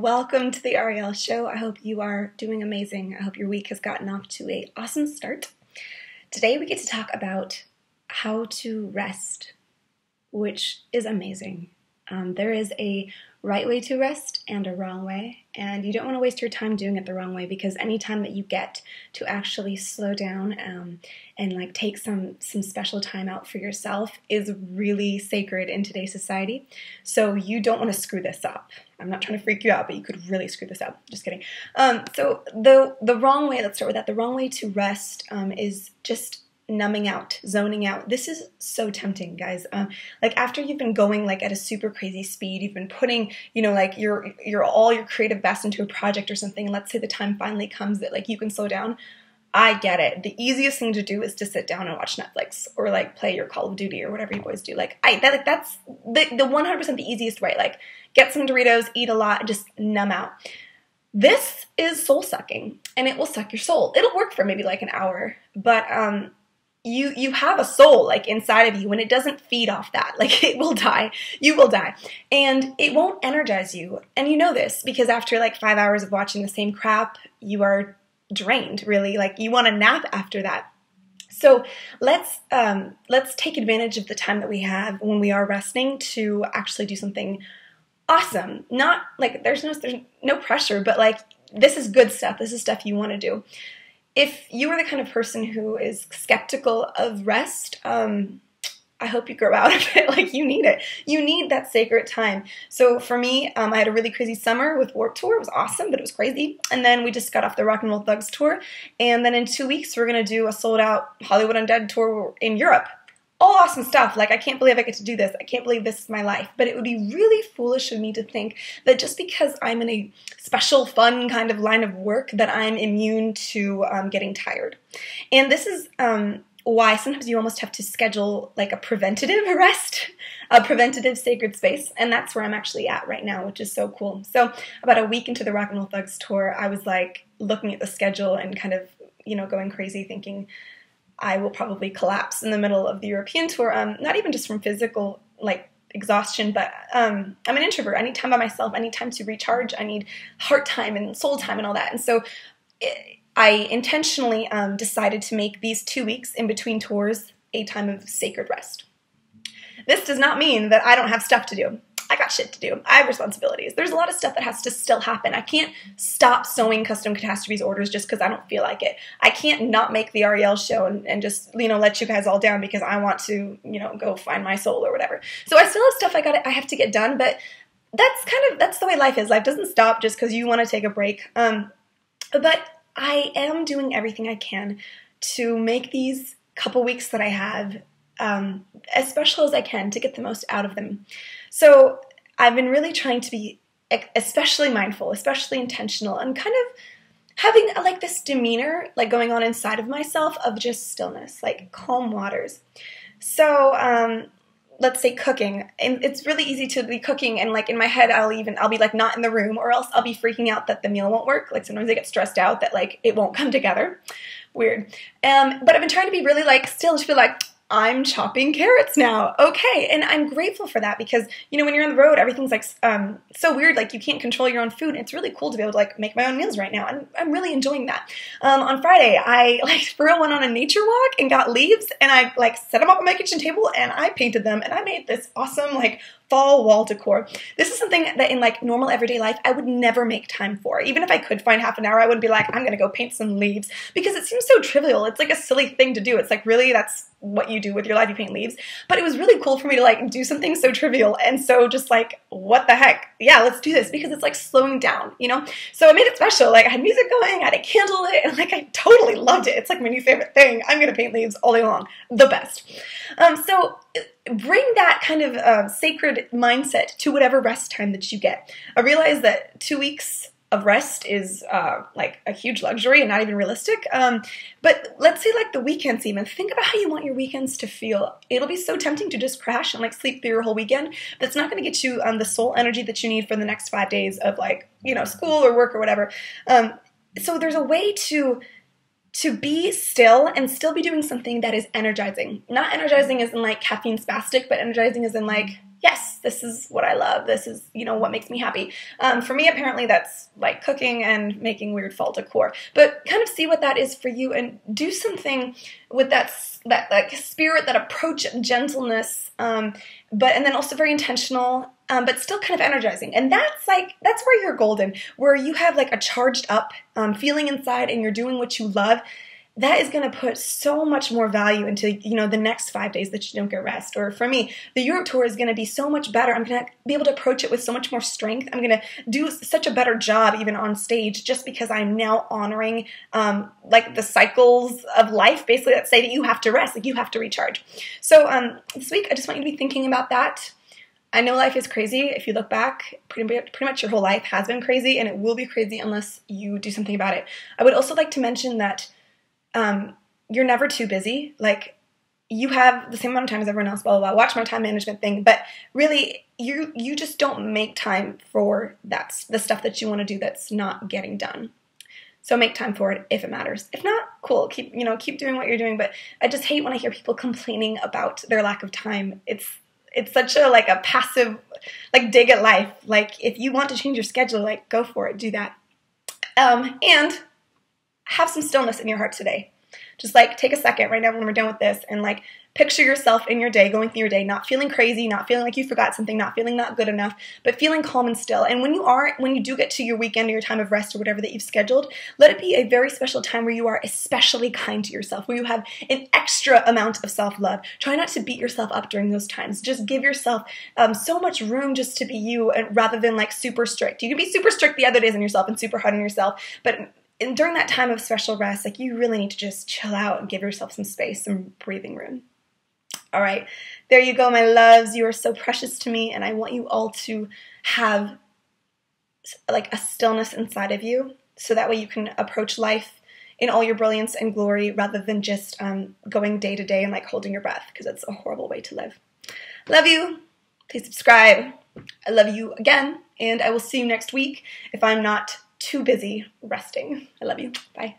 Welcome to the Ariel Show. I hope you are doing amazing. I hope your week has gotten off to an awesome start. Today we get to talk about how to rest, which is amazing. There is a right way to rest and a wrong way, and you don't want to waste your time doing it the wrong way, because any time that you get to actually slow down and like take some special time out for yourself is really sacred in today's society. So you don't want to screw this up. I'm not trying to freak you out, but you could really screw this up. Just kidding. So the wrong way, let's start with that. The wrong way to rest is just numbing out, zoning out. This is so tempting, guys. Like after you've been going like at a super crazy speed, you've been putting, like your all your creative best into a project or something, and let's say the time finally comes that like you can slow down. I get it. The easiest thing to do is to sit down and watch Netflix or like play your Call of Duty or whatever you boys do. That's the 100% the easiest way. Like get some Doritos, eat a lot, and just numb out. This is soul sucking, and it will suck your soul. It'll work for maybe like an hour, but you have a soul like inside of you, and it doesn't feed off that. Like it will die. You will die. And it won't energize you. And you know this because after like 5 hours of watching the same crap, you are drained, really. Like you want to nap after that. So let's take advantage of the time that we have when we are resting to actually do something awesome. Not like there's no pressure, but like this is good stuff. This is stuff you want to do. If you are the kind of person who is skeptical of rest, I hope you grow out of it. Like you need it. You need that sacred time. So for me, I had a really crazy summer with Warped Tour. It was awesome, but it was crazy. And then we just got off the Rock and Roll Thugs tour. And then in 2 weeks, we're going to do a sold out Hollywood Undead tour in Europe. All awesome stuff. Like, I can't believe I get to do this. I can't believe this is my life. But it would be really foolish of me to think that just because I'm in a special, fun kind of line of work that I'm immune to getting tired. And this is why sometimes you almost have to schedule like a preventative rest, a preventative sacred space. And that's where I'm actually at right now, which is so cool. So about a week into the Rock and Roll Thugs tour, I was like looking at the schedule and kind of, going crazy thinking, I will probably collapse in the middle of the European tour, not even just from physical like exhaustion, but I'm an introvert. I need time by myself. I need time to recharge. I need heart time and soul time and all that. And so I intentionally decided to make these 2 weeks in between tours a time of sacred rest. This does not mean that I don't have stuff to do. I got shit to do. I have responsibilities. There's a lot of stuff that has to still happen. I can't stop sewing Custom Catastrophes orders just because I don't feel like it. I can't not make the Ariel show and just, let you guys all down because I want to, go find my soul or whatever. So I still have stuff I have to get done, but that's the way life is. Life doesn't stop just because you want to take a break. But I am doing everything I can to make these couple weeks that I have as special as I can to get the most out of them. So I've been really trying to be especially mindful, especially intentional, and kind of having like this demeanor like going on inside of myself of just stillness, like calm waters. So let's say cooking, and it's really easy to be cooking and like in my head I'll be like not in the room, or else I'll be freaking out that the meal won't work. Like sometimes I get stressed out that like it won't come together. Weird. But I've been trying to be really like still to feel like I'm chopping carrots now. Okay. And I'm grateful for that because, when you're on the road, everything's like so weird. Like you can't control your own food. It's really cool to be able to like make my own meals right now. And I'm really enjoying that. On Friday, I like for real went on a nature walk and got leaves, and I like set them up on my kitchen table and I painted them, and I made this awesome like fall wall decor. This is something that in like normal everyday life I would never make time for. Even if I could find half an hour, I wouldn't be like, I'm gonna go paint some leaves, because it seems so trivial. It's like a silly thing to do. It's like, really, that's what you do with your life, you paint leaves. But it was really cool for me to like do something so trivial and so just like, what the heck? Yeah, let's do this, because it's like slowing down, So I made it special. Like I had music going, I had a candle lit, and like I totally loved it. It's like my new favorite thing. I'm gonna paint leaves all day long. The best. So bring that kind of sacred mindset to whatever rest time that you get. I realize that 2 weeks of rest is like a huge luxury and not even realistic. But let's say like the weekends even. Think about how you want your weekends to feel. It'll be so tempting to just crash and like sleep through your whole weekend. That's not going to get you the soul energy that you need for the next 5 days of like, school or work or whatever. So there's a way to to be still and still be doing something that is energizing. Not energizing as in like caffeine spastic, but energizing as in like, yes, this is what I love. This is, what makes me happy. For me, apparently that's like cooking and making weird fall decor. But kind of see what that is for you and do something with that like spirit, that approach, gentleness, and then also very intentional, but still kind of energizing. And that's where you're golden, where you have like a charged up feeling inside and you're doing what you love. That is going to put so much more value into, the next 5 days that you don't get rest. Or for me, the Europe tour is going to be so much better. I'm going to be able to approach it with so much more strength. I'm going to do such a better job even on stage just because I'm now honoring like the cycles of life, basically, that say that you have to rest, like you have to recharge. So this week, I just want you to be thinking about that. I know life is crazy. If you look back, pretty much your whole life has been crazy, and it will be crazy unless you do something about it. I would also like to mention that you're never too busy. Like, you have the same amount of time as everyone else, blah, blah, blah. Watch my time management thing. But really, you just don't make time for the stuff that you want to do that's not getting done. So make time for it if it matters. If not, cool. Keep doing what you're doing. But I just hate when I hear people complaining about their lack of time. It's such a passive, dig at life. Like, if you want to change your schedule, go for it. Do that. And have some stillness in your heart today. Just take a second right now when we're done with this and picture yourself in your day, going through your day, not feeling crazy, not feeling like you forgot something, not feeling not good enough, but feeling calm and still. And when you do get to your weekend or your time of rest or whatever that you've scheduled, let it be a very special time where you are especially kind to yourself, where you have an extra amount of self-love. Try not to beat yourself up during those times. Just give yourself so much room just to be you, and rather than super strict. You can be super strict the other days on yourself and super hard on yourself, but during that time of special rest, you really need to just chill out and give yourself some space, some breathing room. All right, there you go, my loves. You are so precious to me, and I want you all to have a stillness inside of you, so that way you can approach life in all your brilliance and glory, rather than just going day to day and holding your breath, because it's a horrible way to live. Love you. Please subscribe. I love you again, and I will see you next week if I'm not too busy resting. I love you. Bye.